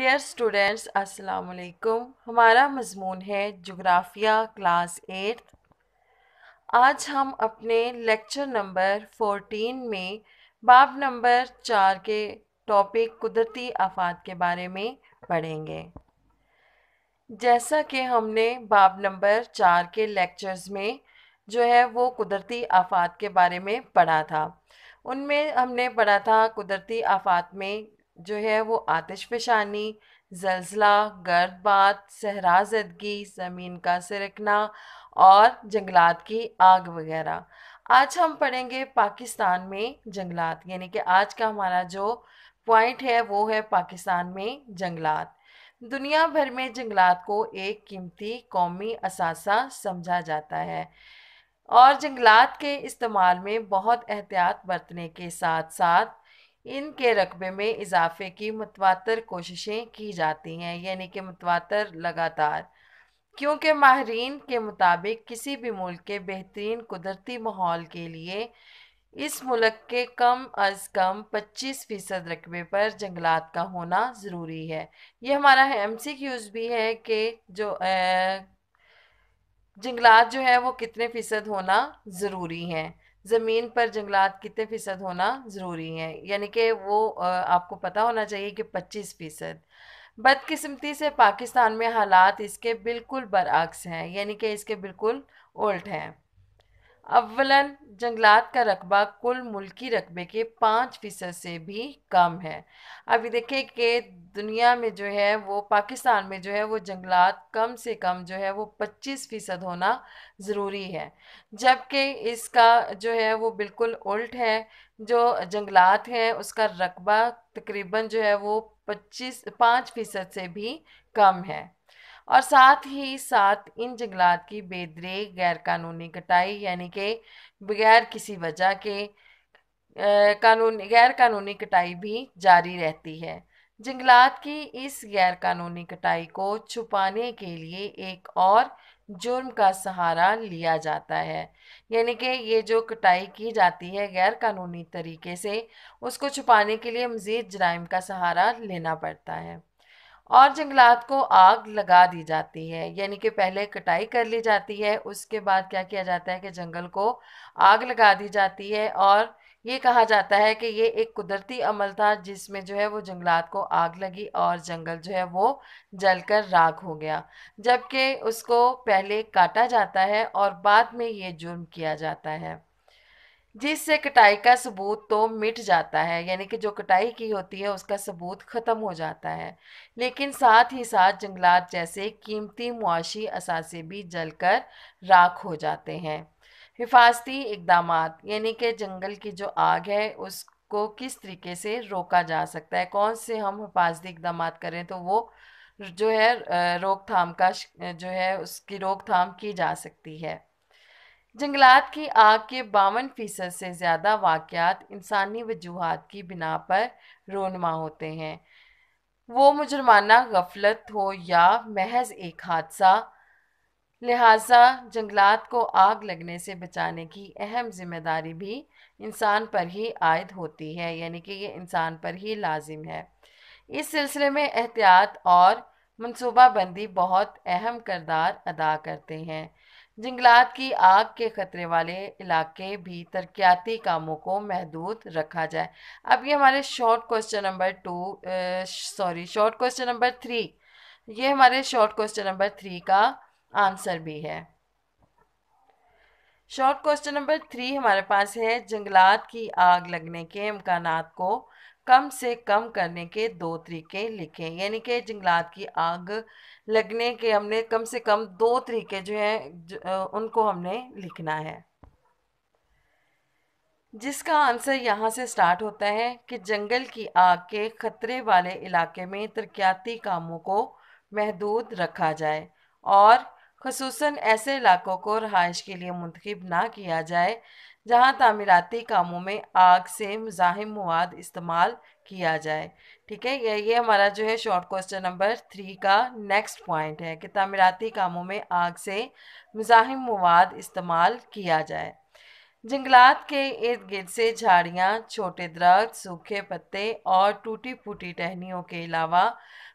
Dear students, अस्सलाम वालेकुम। हमारा मज़मून है जोग्राफ़िया क्लास 8। आज हम अपने लेक्चर नंबर 14 में बाब नंबर 4 के टॉपिक कुदरती आफ़ात के बारे में पढ़ेंगे। जैसा कि हमने बाब नंबर 4 के लेक्चर्स में जो है वो कुदरती आफ़ात के बारे में पढ़ा था। उनमें हमने पढ़ा था कुदरती आफ़ात में जो है वो आतिशफ़शानी, ज़लज़ला, गर्दबात, सहराज़दगी, ज़मीन का सिरकना और जंगलात की आग वगैरह। आज हम पढ़ेंगे पाकिस्तान में जंगलात, यानी कि आज का हमारा जो पॉइंट है वो है पाकिस्तान में जंगलात। दुनिया भर में जंगलात को एक कीमती कौमी असासा समझा जाता है और जंगलात के इस्तेमाल में बहुत एहतियात बरतने के साथ साथ इनके रकबे में इजाफे की मुतवातर कोशिशें की जाती हैं, यानी कि मुतवातर लगातार, क्योंकि माहरीन के मुताबिक किसी भी मुल्क के बेहतरीन कुदरती माहौल के लिए इस मुल्क के कम अज़ कम 25% रकबे पर जंगलात का होना ज़रूरी है। ये हमारा MCQs भी है कि जो जंगलात जो है वो कितने फ़ीसद होना ज़रूरी हैं, ज़मीन पर जंगलात कितने फ़ीसद होना ज़रूरी हैं, यानी कि वो आपको पता होना चाहिए कि 25%। बदकिस्मती से पाकिस्तान में हालात इसके बिल्कुल बरअक्स हैं, यानी कि इसके बिल्कुल उल्ट हैं। अव्वलन जंगलात का रकबा कुल मुल्की रकबे के 5% से भी कम है। अभी देखिए कि दुनिया में जो है वो पाकिस्तान में जो है वो जंगलात कम से कम जो है वो 25% होना ज़रूरी है, जबकि इसका जो है वो बिल्कुल उल्ट है। जो जंगलात हैं उसका रकबा तकरीबन जो है वो 5% से भी कम है। और साथ ही साथ इन जंगलात की बेदरेग गैरकानूनी कटाई, यानी कि बगैर किसी वजह के गैर कानूनी कटाई भी जारी रहती है। जंगलात की इस गैर कानूनी कटाई को छुपाने के लिए एक और जुर्म का सहारा लिया जाता है, यानी कि ये जो कटाई की जाती है गैर कानूनी तरीके से, उसको छुपाने के लिए मज़ीद जराइम का सहारा लेना पड़ता है और जंगलात को आग लगा दी जाती है, यानी कि पहले कटाई कर ली जाती है, उसके बाद क्या किया जाता है कि जंगल को आग लगा दी जाती है और ये कहा जाता है कि ये एक कुदरती अमल था जिसमें जो है वो जंगलात को आग लगी और जंगल जो है वो जलकर राख हो गया, जबकि उसको पहले काटा जाता है और बाद में ये जुर्म किया जाता है, जिससे कटाई का सबूत तो मिट जाता है, यानी कि जो कटाई की होती है उसका सबूत ख़त्म हो जाता है, लेकिन साथ ही साथ जंगलात जैसे कीमती मुआशी असासे भी जलकर राख हो जाते हैं। हिफाजती इकदामात, यानी कि जंगल की जो आग है उसको किस तरीके से रोका जा सकता है, कौन से हम हिफाजती इकदामात करें तो वो जो है रोकथाम का जो है उसकी रोकथाम की जा सकती है। जंगलात की आग के 52% से ज़्यादा वाक़यात इंसानी वजूहात की बिना पर रोनमा होते हैं, वो मुजरमाना गफलत हो या महज एक हादसा। लिहाजा जंगलात को आग लगने से बचाने की अहम जिम्मेदारी भी इंसान पर ही आयद होती है, यानी कि ये इंसान पर ही लाजिम है। इस सिलसिले में एहतियात और मनसूबाबंदी बहुत अहम किरदार अदा करते हैं। जंगलात की आग के खतरे वाले इलाके भी तरक्याती कामों को महदूद रखा जाए। अब ये हमारे शॉर्ट क्वेश्चन नंबर 3, ये हमारे शॉर्ट क्वेश्चन नंबर 3 का आंसर भी है। शॉर्ट क्वेश्चन नंबर 3 हमारे पास है, जंगलात की आग लगने के इम्कानात को कम से कम करने के 2 तरीके लिखें, यानी कि जंगलात की आग लगने के हमने कम से कम 2 तरीके जो हैं उनको हमने लिखना है, जिसका आंसर यहाँ से स्टार्ट होता है कि जंगल की आग के खतरे वाले इलाके में तरक्याती कामों को महदूद रखा जाए और खसूसन ऐसे इलाकों को रहाइश के लिए मुंतखब ना किया जाए जहाँ तामीराती कामों में आग से मुज़ाहिम मवाद इस्तेमाल किया जाए। ठीक है, ये हमारा जो है शॉर्ट क्वेश्चन नंबर 3 का नेक्स्ट पॉइंट है कि तामीराती कामों में आग से मुज़ाहिम मवाद इस्तेमाल किया जाए। जंगलात के इर्द गिर्द से झाड़ियाँ, छोटे दरख्त, सूखे पत्ते और टूटी फूटी टहनियों के अलावा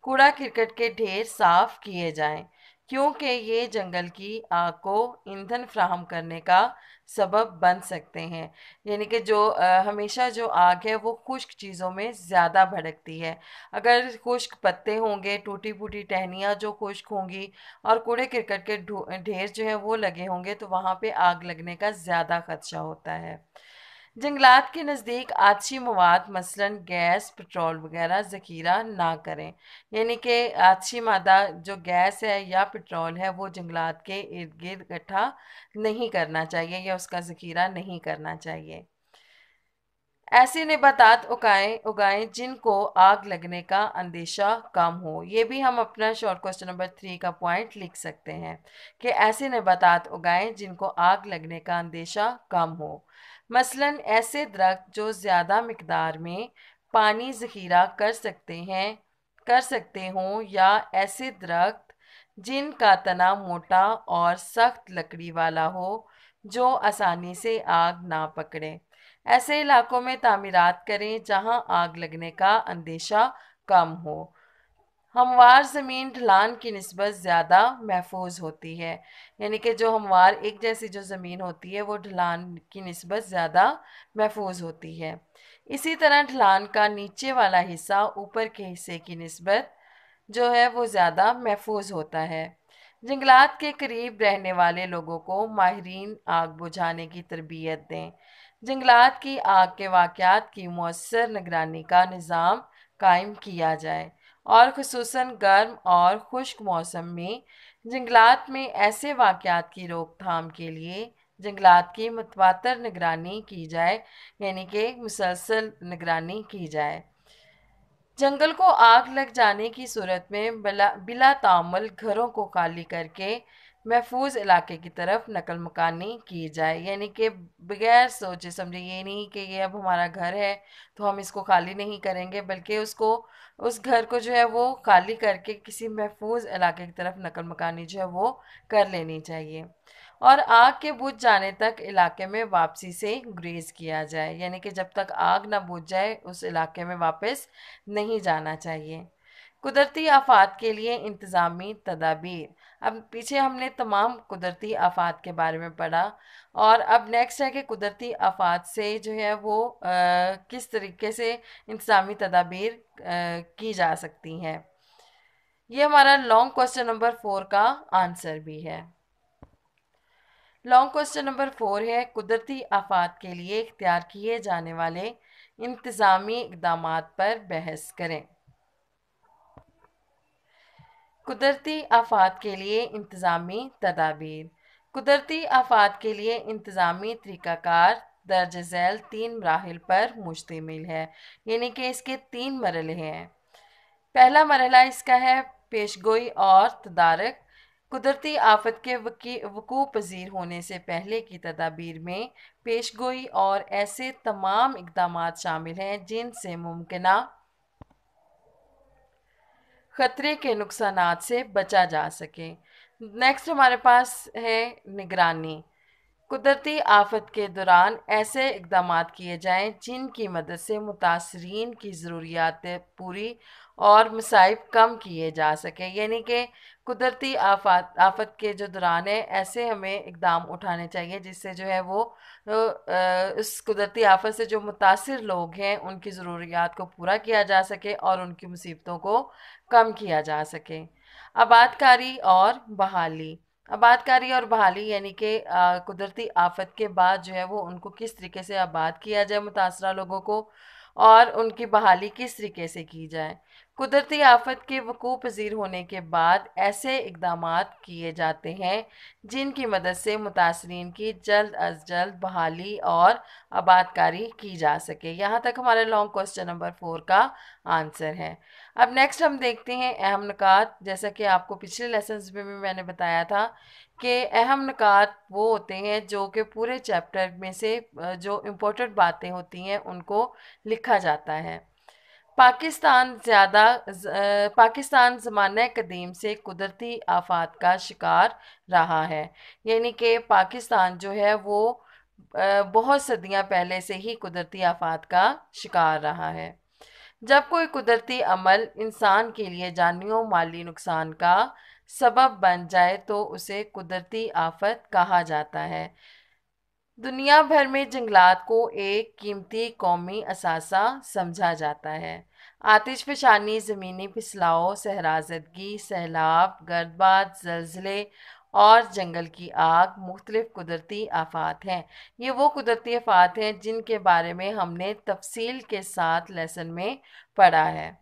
कूड़ा करकट के ढेर साफ किए जाएं, क्योंकि ये जंगल की आग को ईंधन फराहम करने का सबब बन सकते हैं। यानी कि जो हमेशा जो आग है वो खुश्क चीज़ों में ज़्यादा भड़कती है। अगर खुश्क पत्ते होंगे, टूटी फूटी टहनियाँ जो खुश्क होंगी और कूड़े करकट के ढेर जो है वो लगे होंगे, तो वहाँ पे आग लगने का ज़्यादा खदशा होता है। जंगलात के नज़दीक आछी मवाद मसलन गैस, पेट्रोल वगैरह ज़ख़ीरा ना करें। यानी कि आछी मादा जो गैस है या पेट्रोल है वो जंगलात के इर्द गिर्द इकट्ठा नहीं करना चाहिए या उसका ज़ख़ीरा नहीं करना चाहिए। ऐसे नबातात उगाएं जिनको आग लगने का अंदेशा कम हो। ये भी हम अपना शॉर्ट क्वेश्चन नंबर 3 का पॉइंट लिख सकते हैं कि ऐसे नबातात उगाएं जिनको आग लगने का अंदेशा कम हो। मसलन ऐसे दरख्त जो ज़्यादा मिकदार में पानी ज़ख़ीरा कर सकते हों, या ऐसे दरख्त जिनका तना मोटा और सख्त लकड़ी वाला हो जो आसानी से आग ना पकड़े। ऐसे इलाकों में तामीरात करें जहां आग लगने का अंदेशा कम हो। हमवार ज़मीन ढलान की निस्बत ज़्यादा महफूज होती है। यानी कि जो हमवार एक जैसी जो ज़मीन होती है वो ढलान की निस्बत ज़्यादा महफूज होती है। इसी तरह ढलान का नीचे वाला हिस्सा ऊपर के हिस्से की निस्बत जो है वो ज़्यादा महफूज होता है। जंगलात के करीब रहने वाले लोगों को माहिरीन आग बुझाने की तरबियत दें। जंगलात की आग के वाक़यात की मौसर निगरानी का निज़ाम कायम किया जाए, और ख़ुसूसन गर्म और खुश्क मौसम में जंगलात में ऐसे वाक़यात की रोकथाम के लिए जंगलात की मुतवातर निगरानी की जाए, यानी कि मुसलसल निगरानी की जाए। जंगल को आग लग जाने की सूरत में बिला तामुल घरों को खाली करके महफूज इलाके की तरफ नकल मकानी की जाए। यानी कि बगैर सोचे समझे, ये नहीं कि ये अब हमारा घर है तो हम इसको खाली नहीं करेंगे, बल्कि उसको उस घर को जो है वो खाली करके किसी महफूज इलाके की तरफ नकल मकानी जो है वो कर लेनी चाहिए। और आग के बुझ जाने तक इलाके में वापसी से गुरेज किया जाए। यानी कि जब तक आग ना बुझ जाए उस इलाके में वापस नहीं जाना चाहिए। कुदरती आफात के लिए इंतज़ामी तदाबीर। अब पीछे हमने तमाम कुदरती आफात के बारे में पढ़ा, और अब नेक्स्ट है कि कुदरती आफात से जो है वो किस तरीके से इंतज़ामी तदाबीर की जा सकती हैं। ये हमारा लॉन्ग क्वेश्चन नंबर 4 का आंसर भी है। लॉन्ग क्वेश्चन नंबर 4 है, कुदरती आफात के लिए इख्तियार किए जाने वाले इंतज़ामी इक़दामात पर बहस करें। कुदरती आफात के लिए इंतज़ामी तदाबीर। कुदरती आफात के लिए इंतज़ामी तरीक़ाकार दर्ज झैल 3 मराहिल पर मुश्तमिल है। यानी कि इसके 3 मरहले हैं। पहला मरहला इसका है पेशगोई और तदारक। कुदरती आफत के वकूअ पज़ीर होने से पहले की तदाबीर में पेशगोई और ऐसे तमाम इक़दामात शामिल हैं जिनसे मुमकिना ख़तरे के नुकसानात से बचा जा सके। नेक्स्ट हमारे पास है निगरानी। कुदरती आफत के दौरान ऐसे इक़दामात किए जाएं जिनकी मदद से मुतासरीन की ज़रूरियात पूरी और मसाइब कम किए जा सके। यानी कि कुदरती आफत के जो दौरान है ऐसे हमें इक़दाम उठाने चाहिए जिससे जो है वो उस कुदरती आफत से जो मुतासिर लोग हैं उनकी ज़रूरियात को पूरा किया जा सके और उनकी मुसीबतों को कम किया जा सके। आबादकारी और बहाली। आबादकारी और बहाली यानी कि कुदरती आफत के बाद जो है वो उनको किस तरीके से आबाद किया जाए मुतासरा लोगों को, और उनकी बहाली किस तरीके से की जाए। कुदरती आफत के वकूअ पज़ीर होने के बाद ऐसे इक़दामात किए जाते हैं जिनकी मदद से मुतासरीन की जल्द अज जल्द बहाली और आबादकारी की जा सके। यहाँ तक हमारे लॉन्ग क्वेश्चन नंबर 4 का आंसर है। अब नेक्स्ट हम देखते हैं अहम नुकात। जैसा कि आपको पिछले लेसन्स में भी मैंने बताया था कि अहम नुकात वो होते हैं जो कि पूरे चैप्टर में से जो इम्पोर्टेंट बातें होती हैं उनको लिखा जाता है। पाकिस्तान ज़माना कदीम से कुदरती आफात का शिकार रहा है। यानी कि पाकिस्तान जो है वो बहुत सदियां पहले से ही कुदरती आफात का शिकार रहा है। जब कोई कुदरती अमल इंसान के लिए जानी और माली नुकसान का सबब बन जाए तो उसे कुदरती आफत कहा जाता है। दुनिया भर में जंगलात को एक कीमती कौमी असासा समझा जाता है। आतिशफशानी, ज़मीनी फिसलाव, सहराजदगी, सैलाब, गर्दबाद, ज़लज़ले और जंगल की आग मुख्तलिफ कुदरती आफात हैं। ये वो कुदरती आफात हैं जिनके बारे में हमने तफसील के साथ लेसन में पढ़ा है।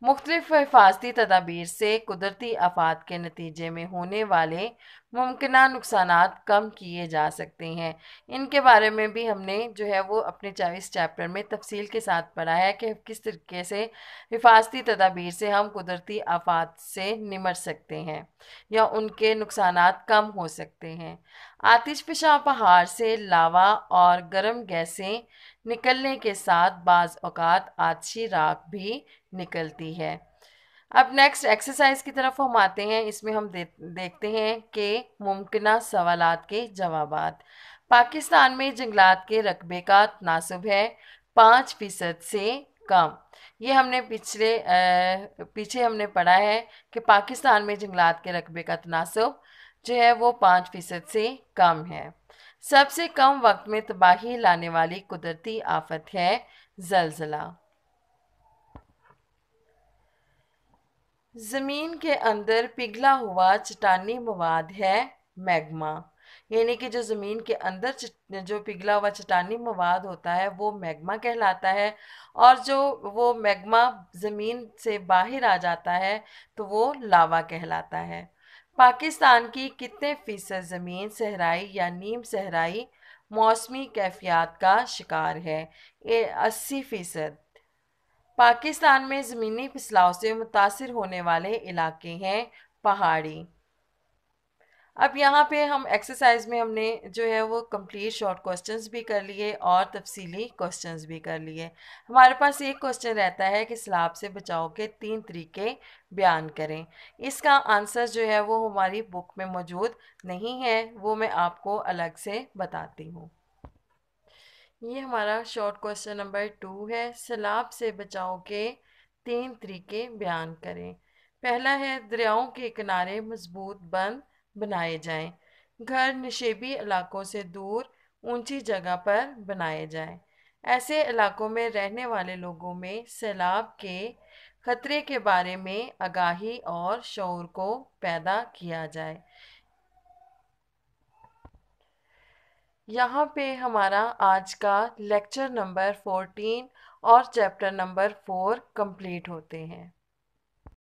मुख्तलिफ हिफाजती तदाबीर से कुदरती आफात के नतीजे में होने वाले मुमकिना नुकसानात कम किए जा सकते हैं। इनके बारे में भी हमने जो है वो अपने इस चैप्टर में तफसील के साथ पढ़ा है कि किस तरीके से हिफाजती तदाबीर से हम कुदरती आफात से निमट सकते हैं या उनके नुकसानात कम हो सकते हैं। आतिशफशा पहाड़ से लावा और गर्म गैसें निकलने के साथ बाज़ औक़ात आतशी राख भी निकलती है। अब नेक्स्ट एक्सरसाइज की तरफ हम आते हैं। इसमें हम देखते हैं कि मुमकिना सवालात के जवाबात। पाकिस्तान में जंगलात के रकबे का तनासब है 5% से कम। ये हमने पीछे हमने पढ़ा है कि पाकिस्तान में जंगलात के रकबे का तनासब जो है वो 5% से कम है। सबसे कम वक्त में तबाही लाने वाली कुदरती आफत है जलजला। ज़मीन के अंदर पिघला हुआ चट्टानी मवाद है मैग्मा। यानी कि जो ज़मीन के अंदर जो पिघला हुआ चट्टानी मवाद होता है वो मैग्मा कहलाता है, और जो वो मैग्मा ज़मीन से बाहर आ जाता है तो वो लावा कहलाता है। पाकिस्तान की कितने फ़ीसद ज़मीन सहराई या नीम सहराई मौसमी कैफियत का शिकार है? 80%। पाकिस्तान में ज़मीनी फिसलाव से मुतासिर होने वाले इलाके हैं पहाड़ी। अब यहाँ पे हम एक्सरसाइज में हमने जो है वो कंप्लीट शॉर्ट क्वेश्चंस भी कर लिए और तफसीली क्वेश्चंस भी कर लिए। हमारे पास एक क्वेश्चन रहता है कि सैलाब से बचाव के 3 तरीके बयान करें। इसका आंसर जो है वो हमारी बुक में मौजूद नहीं है, वो मैं आपको अलग से बताती हूँ। ये हमारा शॉर्ट क्वेश्चन नंबर 2 है। सैलाब से बचाव के 3 तरीके बयान करें। पहला है दरियाओं के किनारे मजबूत बंद बनाए जाएं। घर नशेबी इलाकों से दूर ऊंची जगह पर बनाए जाएं। ऐसे इलाकों में रहने वाले लोगों में सैलाब के खतरे के बारे में आगाही और शऊर को पैदा किया जाए। यहाँ पे हमारा आज का लेक्चर नंबर 14 और चैप्टर नंबर 4 कंप्लीट होते हैं।